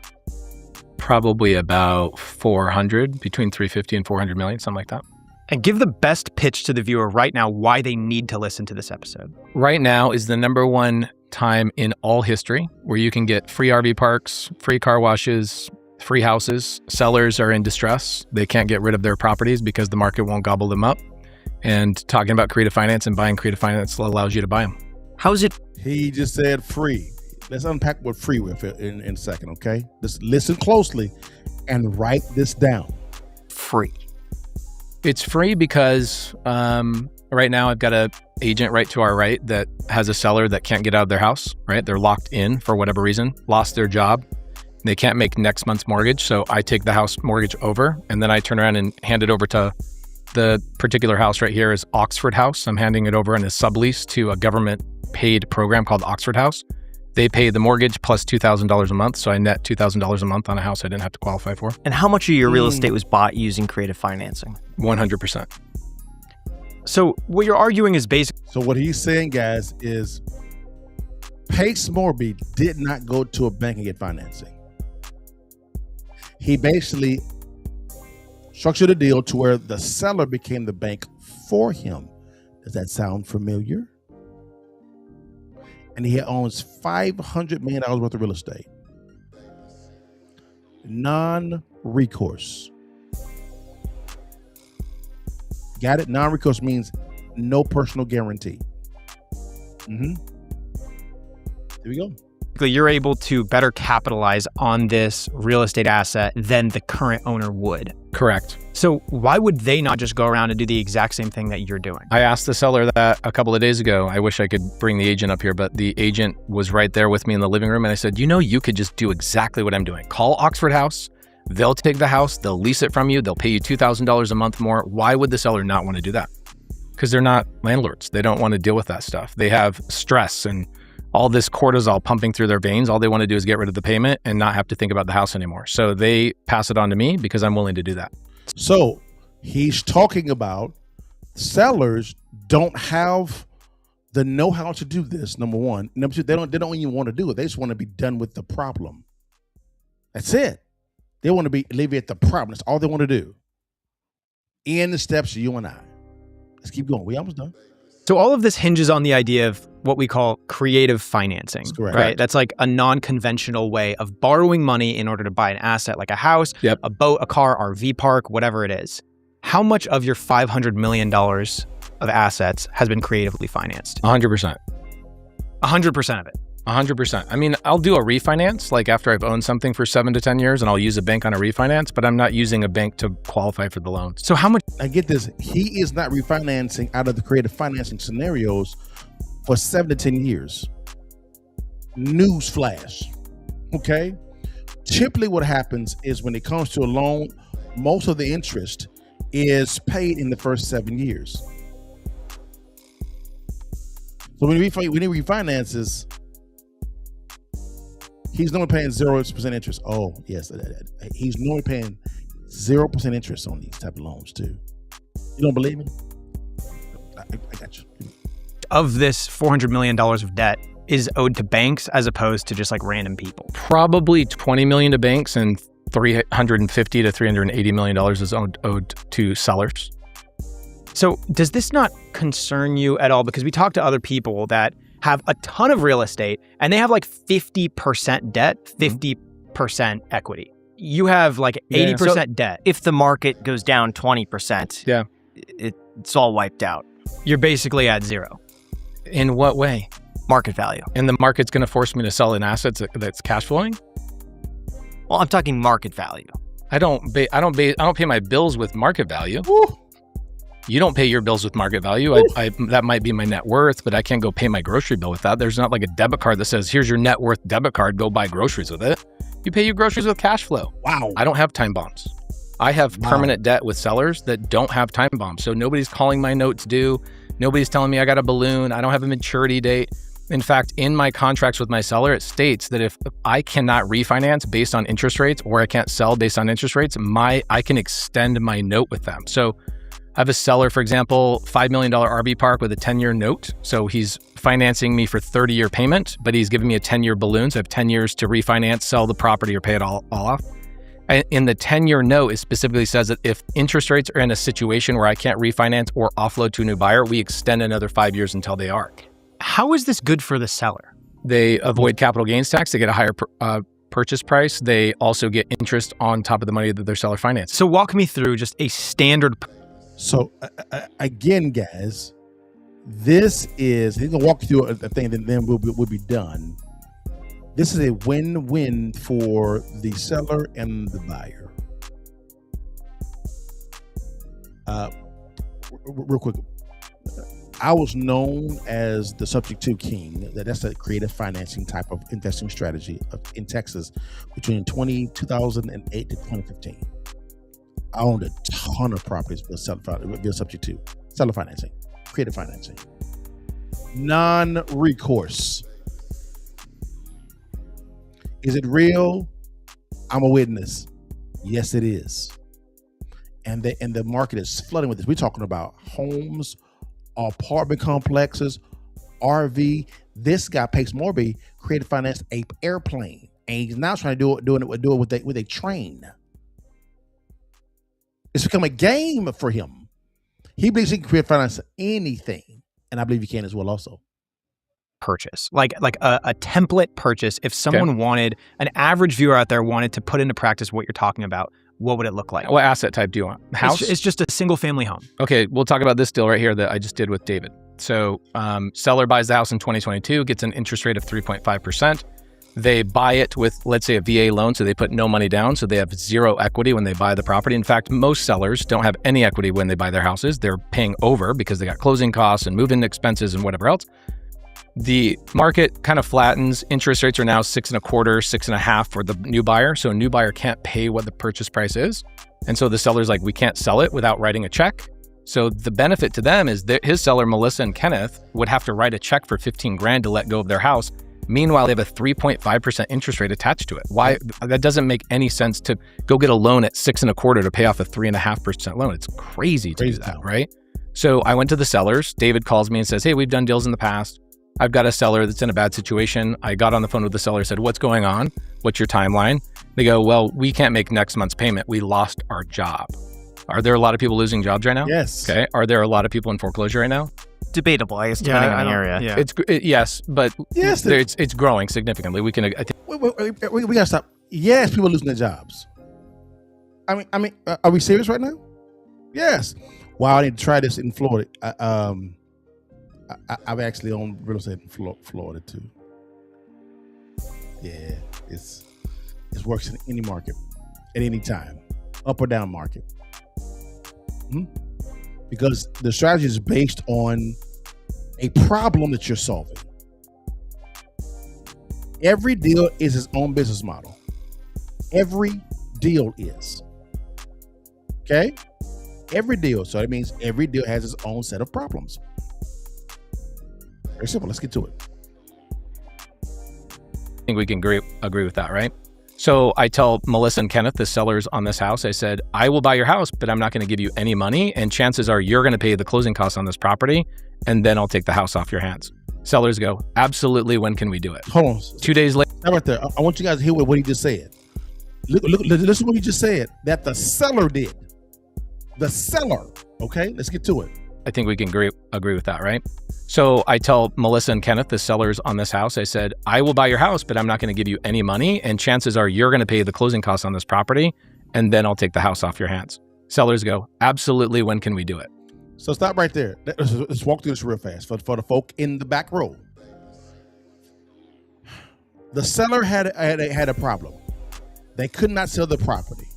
Probably about 400, between 350 and 400 million, something like that. And give the best pitch to the viewer right now why they need to listen to this episode. Right now is the number one time in all history where you can get free RV parks, free car washes, free houses. Sellers are in distress. They can't get rid of their properties because the market won't gobble them up. And talking about creative finance and buying creative finance allows you to buy them. How is it? He just said free. Let's unpack what free with in a second, okay? Just listen closely and write this down. Free. It's free because right now I've got an agent right to our right that has a seller that can't get out of their house, right? They're locked in for whatever reason, lost their job. They can't make next month's mortgage. So I take the house mortgage over and then I turn around and hand it over to the particular house right here is Oxford House. I'm handing it over in a sublease to a government paid program called Oxford House. They pay the mortgage plus $2,000 a month. So I net $2,000 a month on a house I didn't have to qualify for. And how much of your real estate was bought using creative financing? 100%. So what you're arguing is basic. So what he's saying, guys, is Pace Morby did not go to a bank and get financing. He basically structured a deal to where the seller became the bank for him. Does that sound familiar? And he owns $500 million worth of real estate. Non-recourse. Got it? Non-recourse means no personal guarantee. There we go. You're able to better capitalize on this real estate asset than the current owner would. Correct. So why would they not just go around and do the exact same thing that you're doing? I asked the seller that a couple of days ago. I wish I could bring the agent up here, but the agent was right there with me in the living room. And I said, you could just do exactly what I'm doing. Call Oxford House. They'll take the house. They'll lease it from you. They'll pay you $2,000 a month more. Why would the seller not want to do that? Because they're not landlords. They don't want to deal with that stuff. They have stress and all this cortisol pumping through their veins. All they want to do is get rid of the payment and not have to think about the house anymore. So they pass it on to me because I'm willing to do that. So he's talking about sellers don't have the know-how to do this, number one. Number two, they don't even want to do it. They just want to be done with the problem. That's it. They want to alleviate the problem. That's all they want to do. In the steps of you and I. Let's keep going. We almost done. So all of this hinges on the idea of what we call creative financing, right? That's like a non-conventional way of borrowing money in order to buy an asset like a house, a boat, a car, RV park, whatever it is. How much of your $500 million of assets has been creatively financed? 100%. 100% of it. 100%. I mean, I'll do a refinance like after I've owned something for 7 to 10 years and I'll use a bank on a refinance, but I'm not using a bank to qualify for the loan. So how much? I get this. He is not refinancing out of the creative financing scenarios for 7 to 10 years. Newsflash. Okay. Typically what happens is when it comes to a loan, most of the interest is paid in the first 7 years. So when he refinances, he's normally paying 0% interest. Oh, yes. He's normally paying 0% interest on these type of loans too. You don't believe me? I got you. Of this $400 million of debt is owed to banks as opposed to just like random people? Probably $20 million to banks and $350 to $380 million is owed to sellers. So does this not concern you at all? Because we talk to other people that have a ton of real estate and they have like 50% debt, 50% equity. You have like 80% debt. If the market goes down 20%, it's all wiped out. You're basically at zero. In what way? Market value. And the market's going to force me to sell an asset that's cash flowing? Well, I'm talking market value. I don't pay my bills with market value. Woo. You don't pay your bills with market value. That might be my net worth, but I can't go pay my grocery bill with that. There's not like a debit card that says, here's your net worth debit card, go buy groceries with it. You pay your groceries with cash flow. Wow. I don't have time bombs. I have permanent debt with sellers that don't have time bombs. So nobody's calling my notes due. Nobody's telling me I got a balloon. I don't have a maturity date. In fact, in my contracts with my seller, it states that if I cannot refinance based on interest rates or I can't sell based on interest rates, I can extend my note with them. So I have a seller, for example, $5 million RV park with a 10-year note. So he's financing me for 30-year payment, but he's giving me a 10-year balloon. So I have 10 years to refinance, sell the property, or pay it all off. In the 10-year note, it specifically says that if interest rates are in a situation where I can't refinance or offload to a new buyer, we extend another 5 years until they are. How is this good for the seller? They avoid capital gains tax. They get a higher purchase price. They also get interest on top of the money that their seller financed. So walk me through just a standard. So again, guys, this is, he's gonna walk you through a thing that then will be done. This is a win-win for the seller and the buyer. Real quick, I was known as the subject to king. That's a creative financing type of investing strategy in Texas between 2008 to 2015. I owned a ton of properties via subject to seller financing, creative financing, non-recourse. Is it real? I'm a witness. Yes, it is. And the market is flooding with this. We're talking about homes, apartment complexes, RV. This guy, Pace Morby, creative finance an airplane, and he's now trying to do it with a train. It's become a game for him. He believes he can create finance anything, and I believe he can as well also. Purchase, like a template purchase. If someone wanted, an average viewer out there wanted to put into practice what you're talking about, what would it look like? What asset type do you want? House? It's just a single family home. Okay, we'll talk about this deal right here that I just did with David. So seller buys the house in 2022, gets an interest rate of 3.5%. They buy it with, let's say, a VA loan, so they put no money down, so they have zero equity when they buy the property. In fact, most sellers don't have any equity when they buy their houses. They're paying over because they got closing costs and move-in expenses and whatever else. The market kind of flattens. Interest rates are now 6.25%, 6.5% for the new buyer. So a new buyer can't pay what the purchase price is. And so the seller's like, we can't sell it without writing a check. So the benefit to them is that his seller, Melissa and Kenneth, would have to write a check for $15,000 to let go of their house. Meanwhile, they have a 3.5% interest rate attached to it. Why? That doesn't make any sense to go get a loan at 6.25% to pay off a 3.5% loan. It's crazy to do that, right? So I went to the sellers. David calls me and says, hey, we've done deals in the past. I've got a seller that's in a bad situation. I got on the phone with the seller, said, what's going on? What's your timeline? They go, well, we can't make next month's payment. We lost our job. Are there a lot of people losing jobs right now? Yes. Okay. Are there a lot of people in foreclosure right now? Debatable, I guess, depending on the area. Yeah. Yes, but yes, it's growing significantly. We can. We gotta stop. Yes, people are losing their jobs. I mean, are we serious right now? Yes. Wow, I need to try this in Florida. I've actually owned real estate in Florida too. Yeah, it works in any market at any time, up or down market. Because the strategy is based on a problem that you're solving. Every deal is its own business model. Every deal is. Okay? Every deal. So that means every deal has its own set of problems. Very simple. Let's get to it. I think we can agree with that, right? So I tell Melissa and Kenneth, the sellers on this house, I said, I will buy your house, but I'm not going to give you any money. And chances are you're going to pay the closing costs on this property, and then I'll take the house off your hands. Sellers go, absolutely. When can we do it? Hold on. 2 days later. Right there. I want you guys to hear what he just said. Look, listen to what he just said. That the seller did. The seller. Okay, let's get to it. I think we can agree with that, right? So I tell Melissa and Kenneth, the sellers on this house, I said, I will buy your house, but I'm not going to give you any money. And chances are you're going to pay the closing costs on this property, and then I'll take the house off your hands. Sellers go, absolutely. When can we do it? So stop right there. Let's walk through this real fast for the folk in the back row. The seller had a problem. They could not sell the property,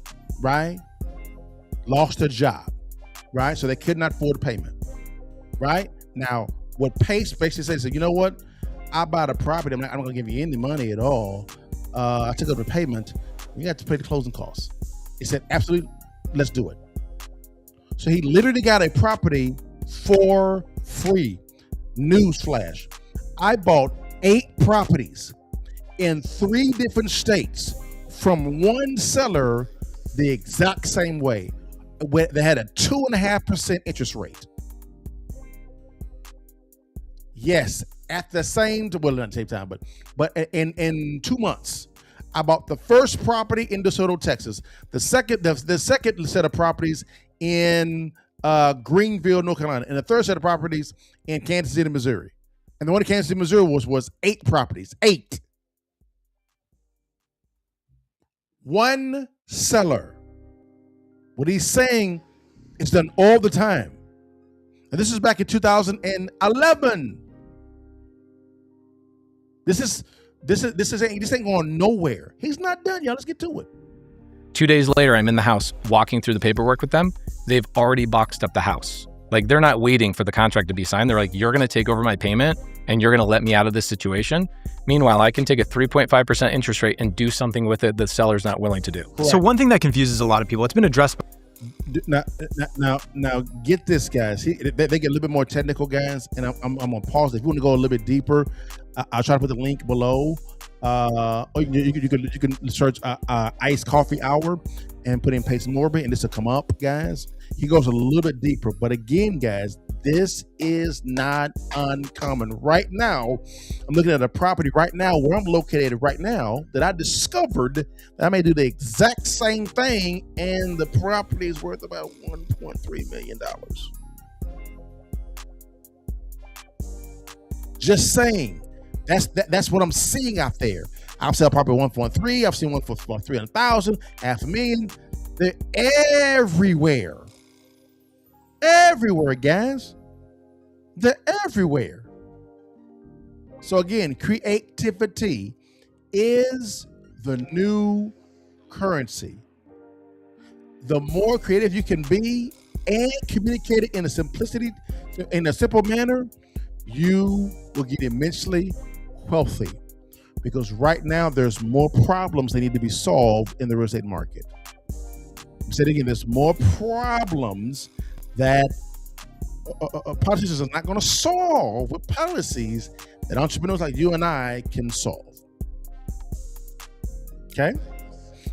right? Lost their job, right? So they could not afford the payment, right? Now, what Pace basically says, you know what? I bought a property. I'm not going to give you any money at all. I took up the payment. You have to pay the closing costs. He said, absolutely, let's do it. So he literally got a property for free. Newsflash. I bought 8 properties in 3 different states from one seller the exact same way. They had a 2.5% interest rate. Yes, at the same time, well, not the same time, but in 2 months, I bought the first property in DeSoto, Texas. The second set of properties in Greenville, North Carolina, and the third set of properties in Kansas City, Missouri. And the one in Kansas City, Missouri was 8 properties. 8. One seller. What he's saying is done all the time. And this is back in 2011. This ain't going nowhere. He's not done, y'all. Let's get to it. 2 days later, I'm in the house walking through the paperwork with them. They've already boxed up the house. Like, they're not waiting for the contract to be signed. They're like, you're going to take over my payment and you're going to let me out of this situation. Meanwhile, I can take a 3.5% interest rate and do something with it the seller's not willing to do. Correct. So one thing that confuses a lot of people, it's been addressed. Now, get this, guys. They get a little bit more technical, guys, and I'm gonna pause. If you want to go a little bit deeper, I'll try to put the link below. Or you can search iced coffee hour and put in Payson Morby, and this will come up, guys. He goes a little bit deeper, but again, guys, this is not uncommon. Right now, I'm looking at a property right now where I'm located right now that I discovered that I may do the exact same thing, and the property is worth about $1.3 million. Just saying. That's what I'm seeing out there. I've seen property 1.3. I've seen one for 300,000, $500,000. They're everywhere. Everywhere, guys. They're everywhere. So again, creativity is the new currency. The more creative you can be and communicate it in a simple manner, you will get immensely wealthy. Because right now there's more problems that need to be solved in the real estate market. I'm saying again, there's more problems that politicians are not going to solve with policies that entrepreneurs like you and I can solve. Okay?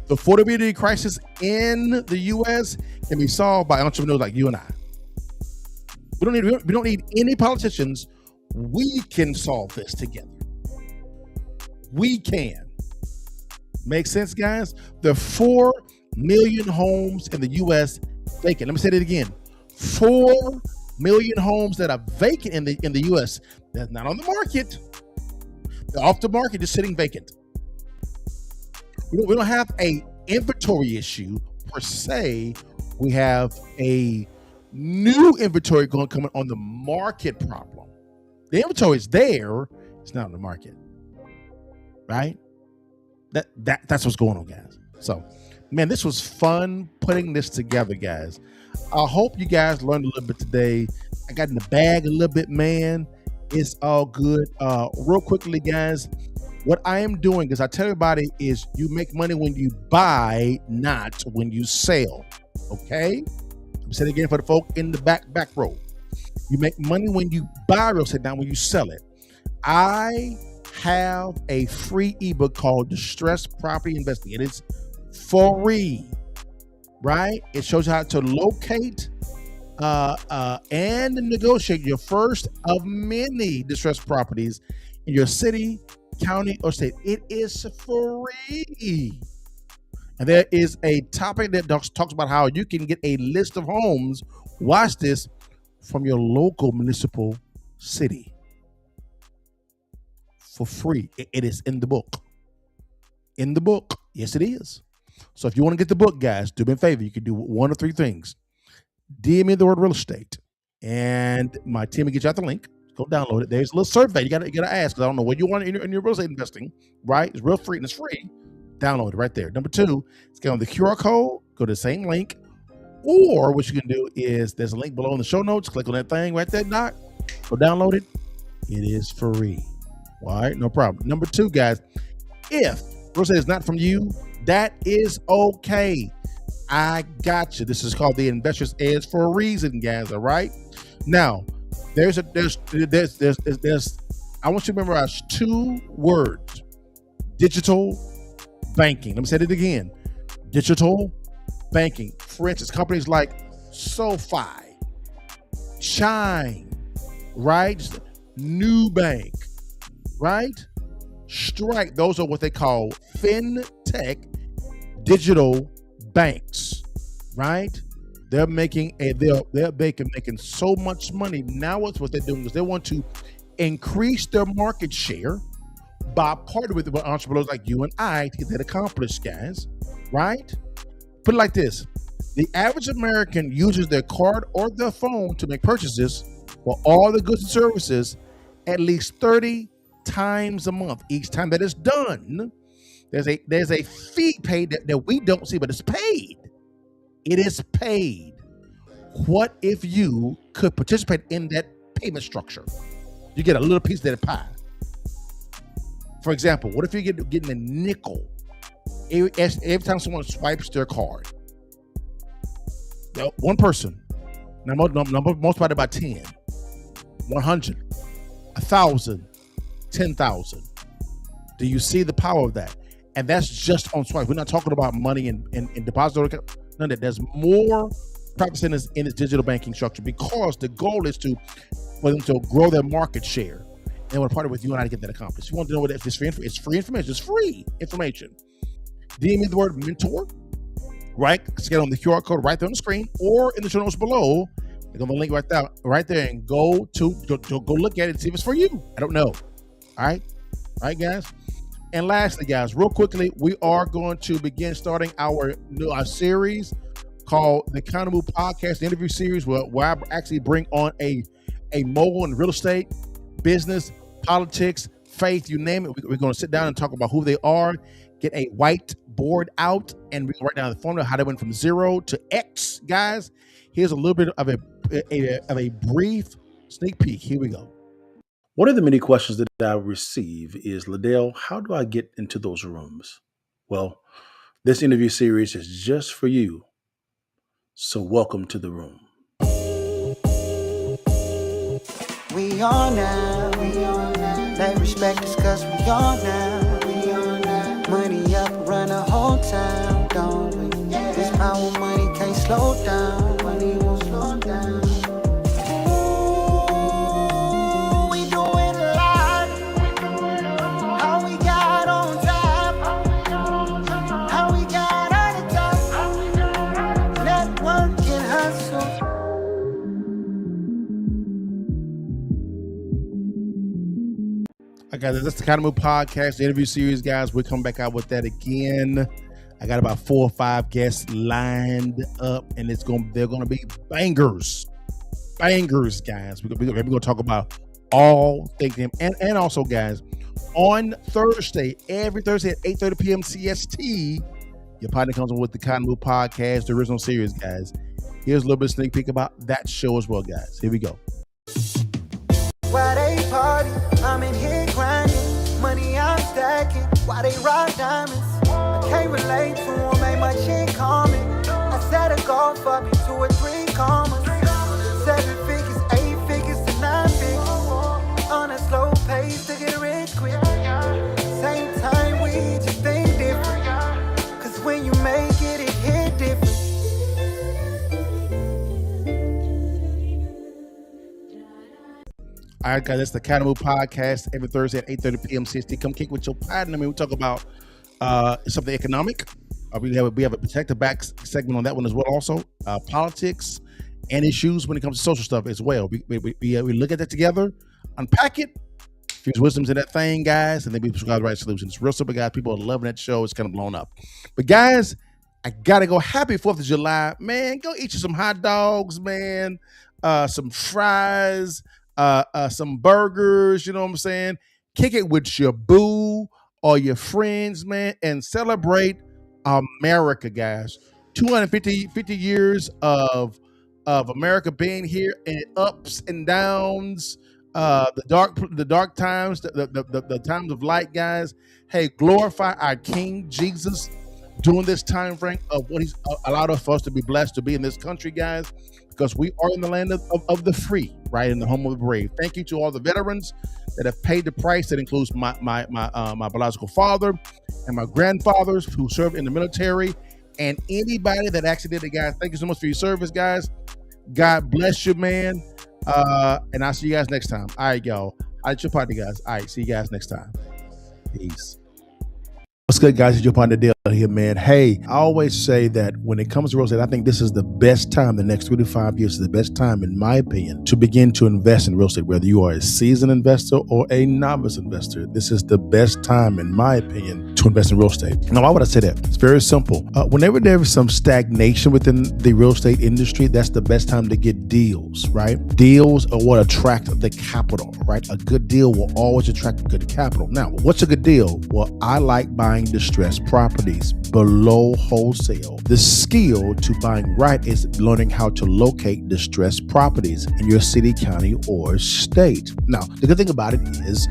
The affordability crisis in the U.S. can be solved by entrepreneurs like you and I. We don't need any politicians. We can solve this together. We can. Make sense, guys? There are 4 million homes in the U.S. vacant. Let me say that again. 4 million homes that are vacant in the U.S. That's not on the market. They're off the market, just sitting vacant. We don't have a inventory issue per se. We have a new inventory coming on the market problem. The inventory is there. It's not on the market. Right? That's what's going on, guys. So, man, this was fun putting this together, guys. I hope you guys learned a little bit today. I got in the bag a little bit, man. It's all good. Real quickly, guys, what I am doing is I tell everybody is you make money when you buy, not when you sell. Okay? I'm saying it again for the folk in the back row. You make money when you buy real estate, not when you sell it. I have a free ebook called Distressed Property Investing. It is free, right? It shows you how to locate and negotiate your first of many distressed properties in your city, county, or state. It is free. And there is a topic that talks about how you can get a list of homes, watch this, from your local municipal city for free. It is in the book. In the book. Yes, it is. So if you want to get the book, guys, do me a favor. You can do one of 3 things. DM me the word real estate, and my team will get you out the link. Go download it. There's a little survey. You gotta ask, because I don't know what you want in your real estate investing, right? It's real free and it's free. Download it right there. Number 2, scan on the QR code, go to the same link. Or what you can do is there's a link below in the show notes. Click on that thing right there, go download it. It is free. All right, no problem. Number 2, guys, if real estate is not from you, that is okay. I got you. This is called the Investor's Edge for a reason, guys. All right. Now, there's I want you to memorize 2 words: digital banking. Let me say it again: digital banking. For instance, companies like SoFi, Chime, right? Nubank, right? Strike. Those are what they call fintech digital banks, right? They're making so much money. Now what they're doing is they want to increase their market share by partnering with entrepreneurs like you and I to get that accomplished, guys, right? Put it like this: the average American uses their card or their phone to make purchases for all the goods and services at least 30 times a month. Each time that is done, there's a fee paid that we don't see, but it's paid. It is paid. What if you could participate in that payment structure? You get a little piece of that pie. For example, what if you're getting a nickel every time someone swipes their card? One person. Now, multiplied by 10, 100, 1,000, 10,000. Do you see the power of that? And that's just on swipe. We're not talking about money in deposit account. None of that. There's more practicing this in its digital banking structure because the goal is for them to grow their market share. They want to partner with you and I to get that accomplished. You want to know what it's free information. It's free information. DM me the word mentor, right? Scan on the QR code right there on the screen or in the show notes below. Click on the link right there and go look at it and see if it's for you. I don't know. All right, guys. And lastly, guys, real quickly, we are going to begin starting our series called the Kind of Move Podcast, the interview series, where I actually bring on a mogul in real estate, business, politics, faith, you name it. We're going to sit down and talk about who they are, get a whiteboard out, and we can write down the formula, how they went from 0 to X. Guys, here's a little bit of a brief sneak peek. Here we go. One of the many questions that I receive is, Liddell, how do I get into those rooms? Well, this interview series is just for you. So welcome to the room. We on now. They respect us cause we on now. Money up, run the whole town, don't we? This power money can't slow down. Money won't slow down. Guys, that's the Kind of Move Podcast, the interview series, guys. We'll come back out with that again. I got about 4 or 5 guests lined up, and they're gonna be bangers, guys. We're gonna talk about all things, and also, guys, on Thursday, every Thursday at 8:30 p.m. CST, your partner comes on with the Kind of Move Podcast, the original series, guys. Here's a little bit of sneak peek about that show as well, guys. Here we go. Why they party? I'm in here grinding. Money I'm stacking. Why they rock diamonds? I can't relate to them, ain't my chin calming. I set a golf up 2 or 3 commas. 7 figures, 8 figures to 9 figures. On a slow pace to get rich quick. Same time we just think different. Cause when you make it, it hit different. All right, guys, that's the Kind of Move Podcast every Thursday at 8:30 p.m. CST. Come kick with your partner. We talk about something economic. We have a protective back segment on that one as well. Also, politics and issues when it comes to social stuff as well. We look at that together, unpack it, fuse wisdoms in that thing, guys, and then we prescribe the right solutions. It's real simple, guys. People are loving that show. It's kind of blown up. But guys, I gotta go. Happy 4th of July, man. Go eat you some hot dogs, man. Some fries. Some burgers, you know what I'm saying? Kick it with your boo or your friends, man, and celebrate America, guys. 250 years of America being here, and ups and downs, the dark times, the times of light, guys. Hey, glorify our King Jesus during this time frame of what he's allowed us for us to be blessed to be in this country, guys, because we are in the land of the free, right, in the home of the brave. Thank you to all the veterans that have paid the price. That includes my biological father and my grandfathers who served in the military, and anybody that actually did it, guys. Thank you so much for your service, guys. God bless you, man. And I'll see you guys next time. All right, y'all. All right, your party, guys. All right, see you guys next time. Peace. What's good, guys? It's your partner Dale here, man. Hey, I always say that when it comes to real estate, I think this is the best time. The next 3 to 5 years is the best time, in my opinion, to begin to invest in real estate. Whether you are a seasoned investor or a novice investor, this is the best time, in my opinion, to invest in real estate. Now, why would I say that? It's very simple. Whenever there is some stagnation within the real estate industry, that's the best time to get deals, right? Deals are what attract the capital, right? A good deal will always attract good capital. Now, what's a good deal? Well, I like buying distressed properties below wholesale. The skill to buying right is learning how to locate distressed properties in your city, county, or state. Now, the good thing about it is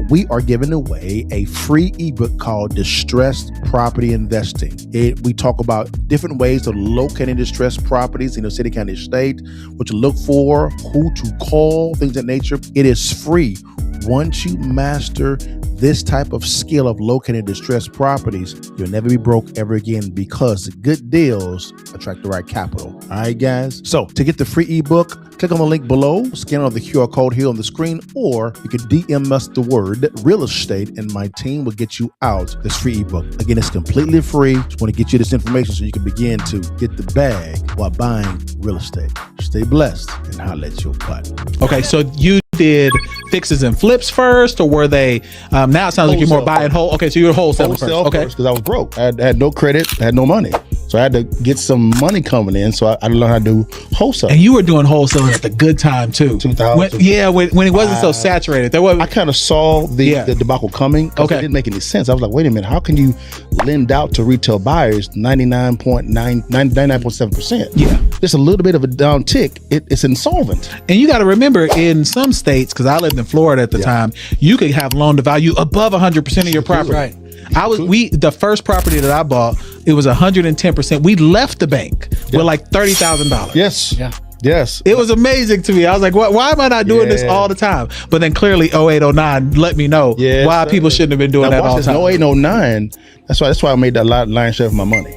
we are giving away a free ebook called Distressed Property Investing. We talk about different ways of locating distressed properties in your city, county, state, what to look for, who to call, things of that nature. It is free. Once you master this type of skill of locating distressed properties, you'll never be broke ever again because good deals attract the right capital. All right, guys? So to get the free ebook, click on the link below, scan on the QR code here on the screen, or you can DM us the word real estate and my team will get you out this free ebook. Again, it's completely free. Just want to get you this information so you can begin to get the bag while buying real estate. Stay blessed and holla at your partner. Okay, so you did fixes and flips first, or were they, now it sounds like you're more buying whole. Okay, so you were wholesaling first. Okay. Because I was broke. I had no credit, I had no money. So I had to get some money coming in. So I learned how to do wholesale. And you were doing wholesaling at the good time too. 2000. When it wasn't so saturated. I kind of saw the debacle coming. Okay. It didn't make any sense. I was like, wait a minute, how can you lend out to retail buyers 99.7%? Yeah. Just a little bit of a down tick. It's insolvent. And you got to remember, in some states, because I lived in Florida at the time, you could have loan to value above 100% of your property. Right. The first property that I bought, it was 110%. We left the bank with like $30,000. Yes. Yeah. Yes. It was amazing to me. I was like, why am I not doing this all the time? But then clearly 08, 09 let me know why people shouldn't have been doing that all the time. 08, 09, that's why I made that lion's share of my money.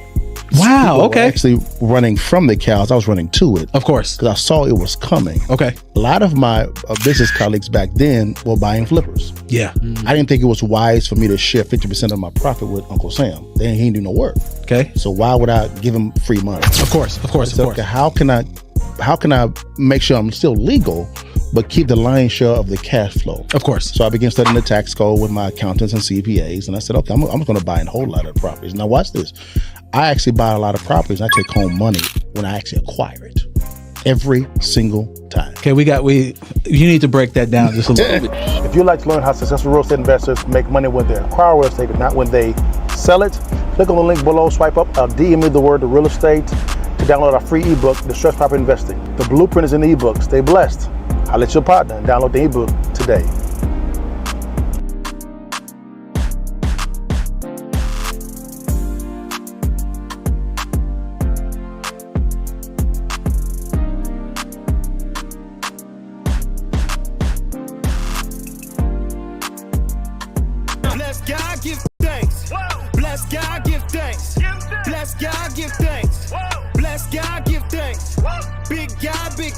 Wow, okay. Actually running from the cows, I was running to it. Of course. Because I saw it was coming. Okay. A lot of my business colleagues back then were buying flippers. Yeah. I didn't think it was wise for me to share 50% of my profit with Uncle Sam. He didn't do no work. Okay. So why would I give him free money? Of course. Okay, how can I make sure I'm still legal, but keep the lion's share of the cash flow? Of course. So I began studying the tax code with my accountants and CPAs, and I said, okay, I'm going to buy a whole lot of properties. Now watch this. I actually buy a lot of properties. I take home money when I actually acquire it. Every single time. Okay, you need to break that down just a little bit. If you'd like to learn how successful real estate investors make money when they acquire real estate and not when they sell it, click on the link below, swipe up, DM me the word real estate to download our free ebook, Distressed Property Investing. The blueprint is in the ebook. Stay blessed. I'll let your partner and download the ebook today. Bless God, give thanks. Bless God, give thanks. Bless God, give thanks. Bless God, give thanks. Big God, big